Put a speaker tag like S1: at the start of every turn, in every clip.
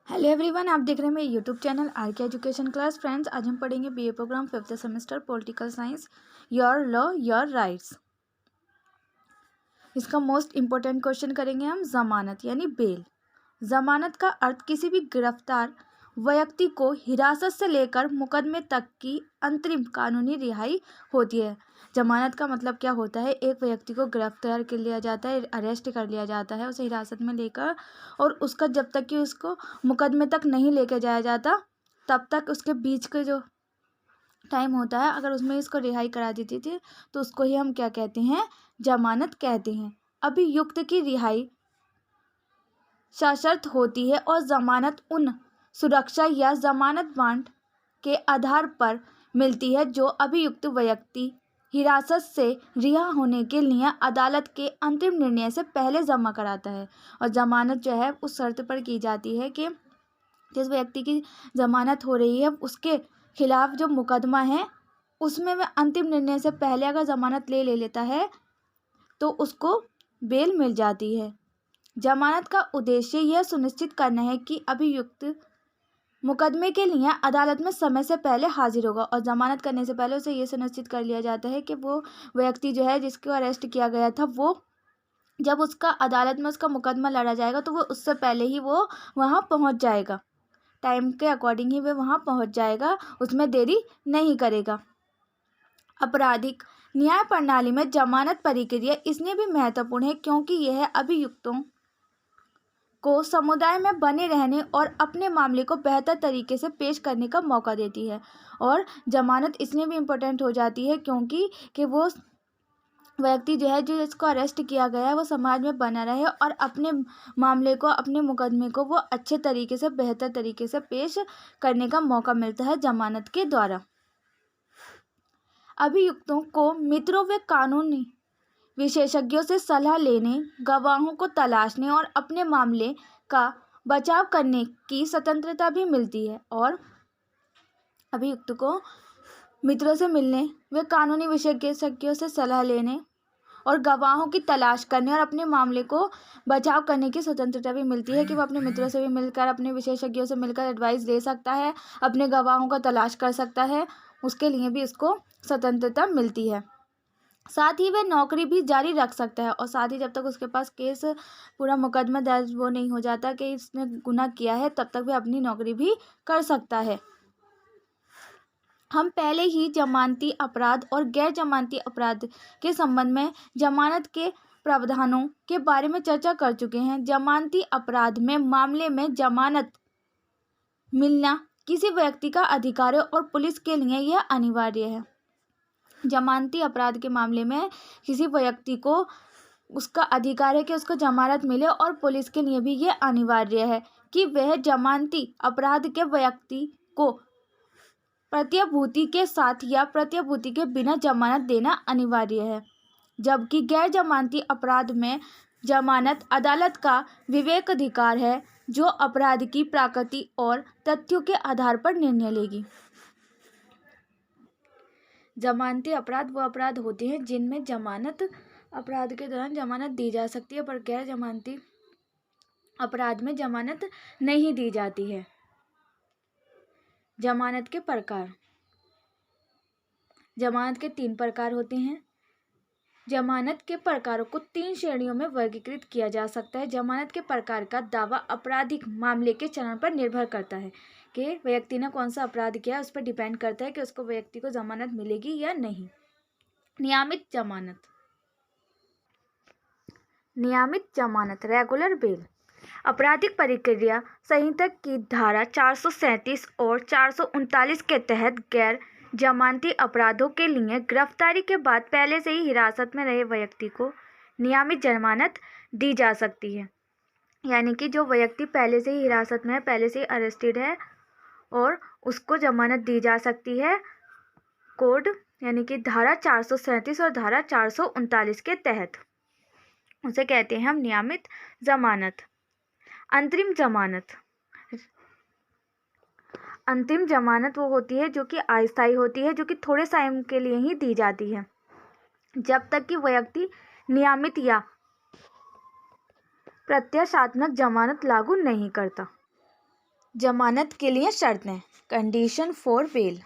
S1: Hello everyone, आप देख रहे हैं मेरे YouTube channel R K education class. Friends, आज हम पढ़ेंगे BA program 5th semester political science, your law your rights. इसका मोस्ट इम्पोर्टेंट क्वेश्चन करेंगे हम जमानत यानी बेल। जमानत का अर्थ किसी भी गिरफ्तार व्यक्ति को हिरासत से लेकर मुकदमे तक की अंतरिम कानूनी रिहाई होती है। जमानत का मतलब क्या होता है? एक व्यक्ति को गिरफ्तार कर लिया जाता है, अरेस्ट कर लिया जाता है, उसे हिरासत में लेकर, और उसका जब तक कि उसको मुकदमे तक नहीं लेके जाया जाता तब तक उसके बीच के जो टाइम होता है, अगर उसमें इसको रिहाई करा देती थी तो उसको ही हम क्या कहते हैं? जमानत कहते हैं। अभियुक्त की रिहाई सशर्त होती है और जमानत उन सुरक्षा या जमानत बांड के आधार पर मिलती है जो अभियुक्त व्यक्ति हिरासत से रिहा होने के लिए अदालत के अंतिम निर्णय से पहले जमा कराता है। और जमानत जो है उस शर्त पर की जाती है कि जिस व्यक्ति की जमानत हो रही है उसके खिलाफ जो मुकदमा है उसमें वह अंतिम निर्णय से पहले अगर जमानत ले लेता है तो उसको बेल मिल जाती है। जमानत का उद्देश्य यह सुनिश्चित करना है कि अभियुक्त मुकदमे के लिए अदालत में समय से पहले हाजिर होगा, और जमानत करने से पहले उसे ये सुनिश्चित कर लिया जाता है कि वो व्यक्ति जो है जिसको अरेस्ट किया गया था वो जब उसका अदालत में उसका मुकदमा लड़ा जाएगा तो वो उससे पहले ही वो वहाँ पहुँच जाएगा, टाइम के अकॉर्डिंग ही वो वहाँ पहुँच जाएगा, उसमें देरी नहीं करेगा। आपराधिक न्याय प्रणाली में जमानत प्रक्रिया इसलिए भी महत्वपूर्ण है क्योंकि यह अभियुक्तों को समुदाय में बने रहने और अपने मामले को बेहतर तरीके से पेश करने का मौका देती है। और जमानत इसलिए भी इम्पोर्टेंट हो जाती है क्योंकि वो व्यक्ति जो है जो इसको अरेस्ट किया गया है वो समाज में बना रहे और अपने मामले को, अपने मुकदमे को वो अच्छे तरीके से, बेहतर तरीके से पेश करने का मौका मिलता है जमानत के द्वारा। अभियुक्तों को मित्रों व कानूनी विशेषज्ञों से सलाह लेने, गवाहों को तलाशने और अपने मामले का बचाव करने की स्वतंत्रता भी मिलती है। और अभियुक्त को मित्रों से मिलने, वे कानूनी विशेषज्ञों से सलाह लेने और गवाहों की तलाश करने और अपने मामले को बचाव करने की स्वतंत्रता भी मिलती है कि वो अपने मित्रों से भी मिलकर, अपने विशेषज्ञों से मिलकर एडवाइस दे सकता है, अपने गवाहों का तलाश कर सकता है, उसके लिए भी उसको स्वतंत्रता मिलती है। साथ ही वह नौकरी भी जारी रख सकता है, और साथ ही जब तक उसके पास केस, पूरा मुकदमा दर्ज वो नहीं हो जाता कि इसने गुनाह किया है, तब तक वह अपनी नौकरी भी कर सकता है। हम पहले ही जमानती अपराध और गैर जमानती अपराध के संबंध में जमानत के प्रावधानों के बारे में चर्चा कर चुके हैं। जमानती अपराध में मामले में जमानत मिलना किसी व्यक्ति का अधिकार है और पुलिस के लिए यह अनिवार्य है। जमानती अपराध के मामले में किसी व्यक्ति को उसका अधिकार है कि उसको जमानत मिले, और पुलिस के लिए भी ये अनिवार्य है कि वह जमानती अपराध के व्यक्ति को प्रत्याभूति के साथ या प्रत्याभूति के बिना जमानत देना अनिवार्य है। जबकि गैर जमानती अपराध में जमानत अदालत का विवेकाधिकार है जो अपराध की प्रकृति और तथ्यों के आधार पर निर्णय लेगी। जमानती अपराध वो अपराध होते हैं जिनमें जमानत, अपराध के दौरान जमानत दी जा सकती है, पर गैर जमानती अपराध में जमानत नहीं दी जाती है। जमानत के प्रकार। जमानत के 3 प्रकार होते हैं। जमानत के प्रकारों को 3 श्रेणियों में वर्गीकृत किया जा सकता है। जमानत के प्रकार का दावा आपराधिक मामले के चरण पर निर्भर करता है कि व्यक्ति ने कौन सा अपराध किया, उस पर डिपेंड करता है कि उसको व्यक्ति को जमानत मिलेगी या नहीं। नियमित जमानत। नियमित जमानत, रेगुलर बेल, आपराधिक प्रक्रिया संहिता की धारा 437 और 439 के तहत गैर जमानती अपराधों के लिए गिरफ्तारी के बाद पहले से ही हिरासत में रहे व्यक्ति को नियमित जमानत दी जा सकती है। यानी कि जो व्यक्ति पहले से ही हिरासत में है, पहले से ही अरेस्टेड है, और उसको जमानत दी जा सकती है कोड यानी कि धारा 437 और धारा 439 के तहत। उसे कहते हैं हम नियमित जमानत। अंतरिम जमानत। अंतिम जमानत वो होती है जो कि अस्थायी होती है, जो कि थोड़े टाइम के लिए ही दी जाती है, जब तक कि व्यक्ति नियमित या प्रत्याशात्मक जमानत लागू नहीं करता। जमानत के लिए शर्तें, कंडीशन फॉर बेल।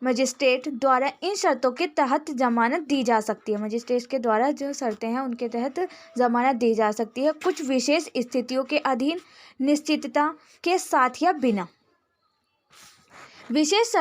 S1: मजिस्ट्रेट द्वारा इन शर्तों के तहत जमानत दी जा सकती है। मजिस्ट्रेट के द्वारा जो शर्तें हैं उनके तहत जमानत दी जा सकती है, कुछ विशेष स्थितियों के अधीन, निश्चितता के साथ या बिना। विशेष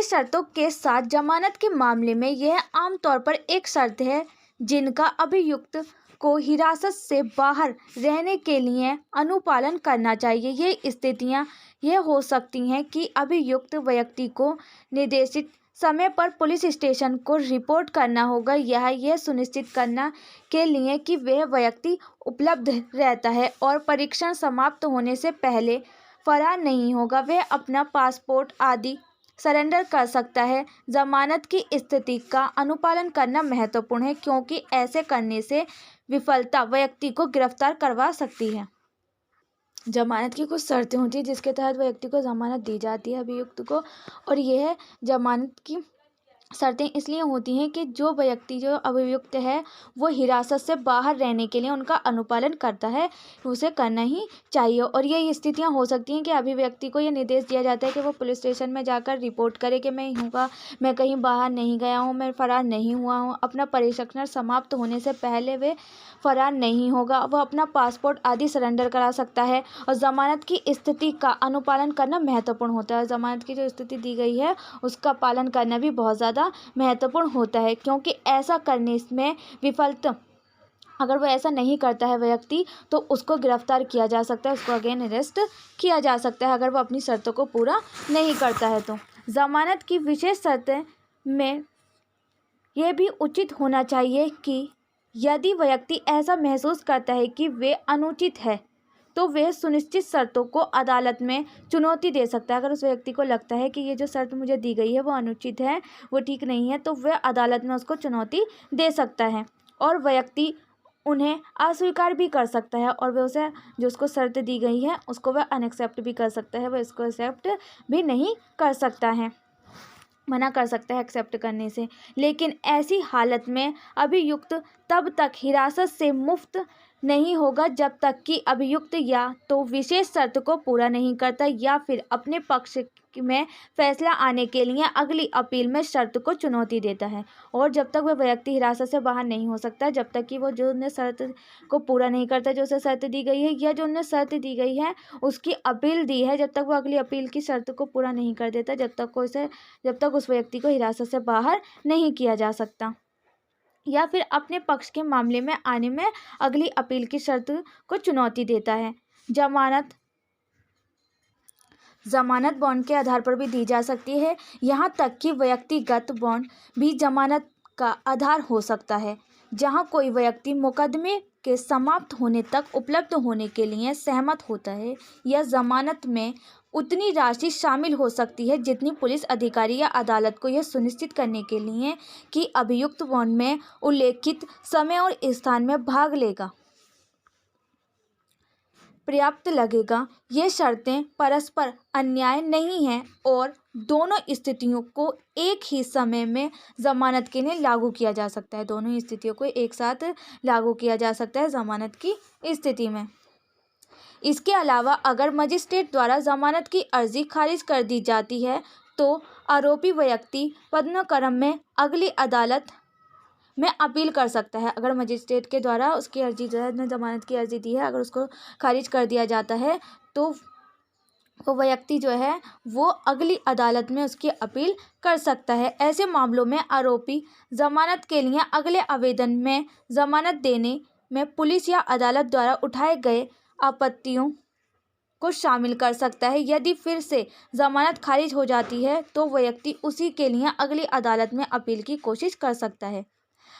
S1: शर्तों के साथ जमानत के मामले में यह आमतौर पर एक शर्त है जिनका अभियुक्त को हिरासत से बाहर रहने के लिए अनुपालन करना चाहिए। ये स्थितियां यह हो सकती हैं कि अभियुक्त व्यक्ति को निर्देशित समय पर पुलिस स्टेशन को रिपोर्ट करना होगा, यह सुनिश्चित करना के लिए कि वह व्यक्ति उपलब्ध रहता है और परीक्षण समाप्त होने से पहले फरार नहीं होगा। वह अपना पासपोर्ट आदि सरेंडर कर सकता है। जमानत की स्थिति का अनुपालन करना महत्वपूर्ण है क्योंकि ऐसे करने से विफलता व्यक्ति को गिरफ्तार करवा सकती है। जमानत की कुछ शर्तें होती हैं जिसके तहत व्यक्ति को जमानत दी जाती है अभियुक्त को, और यह जमानत की शर्तें इसलिए होती हैं कि जो व्यक्ति जो अभियुक्त है वो हिरासत से बाहर रहने के लिए उनका अनुपालन करता है, उसे करना ही चाहिए। और ये स्थितियां हो सकती हैं कि अभिव्यक्ति को ये निर्देश दिया जाता है कि वो पुलिस स्टेशन में जाकर रिपोर्ट करे कि मैं कहीं बाहर नहीं गया हूँ, मैं फरार नहीं हुआ हूँ, अपना परीक्षण समाप्त होने से पहले वे फरार नहीं होगा, वह अपना पासपोर्ट आदि सरेंडर करा सकता है। और ज़मानत की स्थिति का अनुपालन करना महत्वपूर्ण होता है। ज़मानत की जो स्थिति दी गई है उसका पालन करना भी बहुत ज़्यादा महत्वपूर्ण होता है क्योंकि ऐसा करने में विफलता, अगर वो ऐसा नहीं करता है व्यक्ति तो उसको गिरफ्तार किया जा सकता है, उसको अगेन अरेस्ट किया जा सकता है अगर वो अपनी शर्तों को पूरा नहीं करता है। तो ज़मानत की विशेष शर्तें में यह भी उचित होना चाहिए कि यदि व्यक्ति ऐसा महसूस करता है कि वे अनुचित है तो वह सुनिश्चित शर्तों को अदालत में चुनौती दे सकता है। अगर उस व्यक्ति को लगता है कि ये जो शर्त मुझे दी गई है वो अनुचित है, वो ठीक नहीं है, तो वह अदालत में उसको चुनौती दे सकता है और व्यक्ति उन्हें अस्वीकार भी कर सकता है और वह उसे जो उसको शर्त दी गई है उसको वह अनएक्सेप्ट भी कर सकता है, वह इसको एक्सेप्ट भी नहीं कर सकता है, मना कर सकता है एक्सेप्ट करने से। लेकिन ऐसी हालत में अभियुक्त तब तक हिरासत से मुक्त नहीं होगा जब तक कि अभियुक्त या तो विशेष शर्त को पूरा नहीं करता या फिर अपने पक्ष में फैसला आने के लिए अगली अपील में शर्त को चुनौती देता है। और जब तक वह व्यक्ति हिरासत से बाहर नहीं हो सकता जब तक कि वो जो उन्हें शर्त को पूरा नहीं करता, जो उसे शर्त दी गई है या जो उन्हें शर्त दी गई है उसकी अपील दी है, जब तक वो अगली अपील की शर्त को पूरा नहीं कर देता जब तक उस व्यक्ति को हिरासत से बाहर नहीं किया जा सकता या फिर अपने पक्ष के मामले में आने में अगली अपील की शर्त को चुनौती देता है। जमानत बॉन्ड के आधार पर भी दी जा सकती है, यहाँ तक कि व्यक्तिगत बॉन्ड भी जमानत का आधार हो सकता है। जहाँ कोई व्यक्ति मुकदमे के समाप्त होने तक उपलब्ध होने के लिए सहमत होता है या जमानत में उतनी राशि शामिल हो सकती है जितनी पुलिस अधिकारी या अदालत को यह सुनिश्चित करने के लिए कि अभियुक्त बॉन्ड में उल्लेखित समय और स्थान में भाग लेगा पर्याप्त लगेगा। ये शर्तें परस्पर अन्याय नहीं हैं और दोनों स्थितियों को एक ही समय में जमानत के लिए लागू किया जा सकता है। दोनों स्थितियों को एक साथ लागू किया जा सकता है जमानत की स्थिति में। इसके अलावा अगर मजिस्ट्रेट द्वारा जमानत की अर्जी खारिज कर दी जाती है तो आरोपी व्यक्ति पदानुक्रम में अगली अदालत में अपील कर सकता है। अगर मजिस्ट्रेट के द्वारा उसकी अर्जी जो है जमानत की अर्जी दी है अगर उसको खारिज कर दिया जाता है तो वो व्यक्ति जो है वो अगली अदालत में उसकी अपील कर सकता है। ऐसे मामलों में आरोपी जमानत के लिए अगले आवेदन में जमानत देने में पुलिस या अदालत द्वारा उठाए गए आपत्तियों को शामिल कर सकता है। यदि फिर से जमानत खारिज हो जाती है तो व्यक्ति उसी के लिए अगली अदालत में अपील की कोशिश कर सकता है।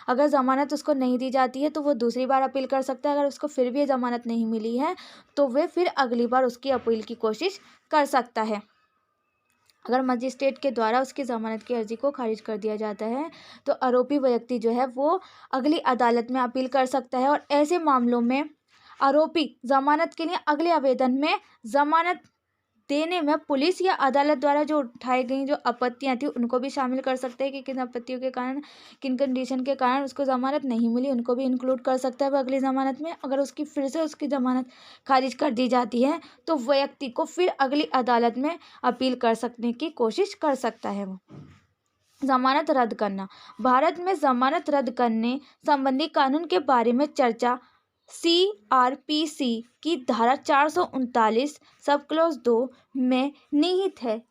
S1: अगर ज़मानत उसको नहीं दी जाती है तो वो दूसरी बार अपील कर सकता है। अगर उसको फिर भी ज़मानत नहीं मिली है तो वह फिर अगली बार उसकी अपील की कोशिश कर सकता है। अगर मजिस्ट्रेट के द्वारा उसकी ज़मानत की अर्जी को खारिज कर दिया जाता है तो आरोपी व्यक्ति जो है वो अगली अदालत में अपील कर सकता है और ऐसे मामलों में आरोपी जमानत के लिए अगले आवेदन में जमानत देने में पुलिस या अदालत द्वारा जो उठाई गई जो आपत्तियां थी उनको भी शामिल कर सकते हैं कि किन आपत्तियों के कारण, किन कंडीशन के कारण उसको जमानत नहीं मिली, उनको भी इंक्लूड कर सकता है वो अगली जमानत में। अगर उसकी फिर से उसकी जमानत खारिज कर दी जाती है तो व्यक्ति को फिर अगली अदालत में अपील कर सकने की कोशिश कर सकता है वो। जमानत रद्द करना। भारत में जमानत रद्द करने संबंधी कानून के बारे में चर्चा CRPC की धारा 439 सब क्लॉज 2 में निहित है।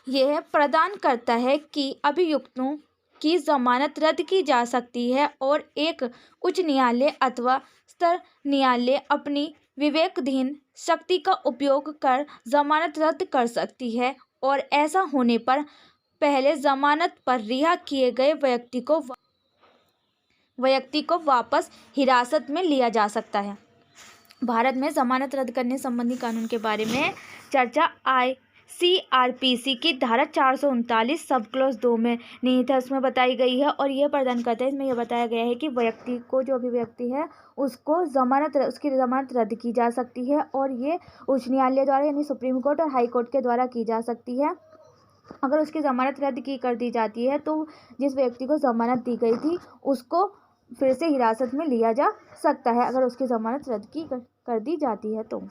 S1: यह प्रदान करता है कि अभियुक्तों की जमानत रद्द की जा सकती है और एक उच्च न्यायालय अथवा स्तर न्यायालय अपनी विवेकधीन शक्ति का उपयोग कर जमानत रद्द कर सकती है और ऐसा होने पर पहले जमानत पर रिहा किए गए व्यक्ति को वापस हिरासत में लिया जा सकता है। भारत में जमानत रद्द करने संबंधी कानून के बारे में चर्चा CRPC की धारा 439 सब क्लॉज 2 में निहित है, उसमें बताई गई है और यह प्रदान करता है, इसमें यह बताया गया है कि व्यक्ति को, जो भी व्यक्ति है उसको उसकी जमानत रद्द की जा सकती है और ये उच्च न्यायालय द्वारा यानी सुप्रीम कोर्ट और हाई कोर्ट के द्वारा की जा सकती है। अगर उसकी ज़मानत रद्द कर दी जाती है तो जिस व्यक्ति को ज़मानत दी गई थी उसको फिर से हिरासत में लिया जा सकता है अगर उसकी ज़मानत रद्द कर दी जाती है तो।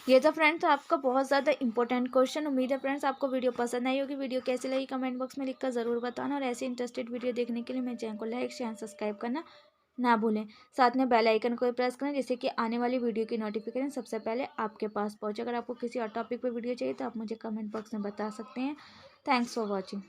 S1: ये तो फ्रेंड्स आपका बहुत ज़्यादा इंपॉर्टेंट क्वेश्चन। उम्मीद है फ्रेंड्स आपको वीडियो पसंद आई होगी। वीडियो कैसी लगी कमेंट बॉक्स में लिखकर ज़रूर बताना और ऐसे इंटरेस्टेड वीडियो देखने के लिए मेरे चैनल को लाइक शेयर सब्सक्राइब करना ना भूलें। साथ में बेल आइकन को प्रेस करें जिससे कि आने वाली वीडियो की नोटिफिकेशन सबसे पहले आपके पास पहुंचे। अगर आपको किसी और टॉपिक पर वीडियो चाहिए तो आप मुझे कमेंट बॉक्स में बता सकते हैं। Thanks for watching.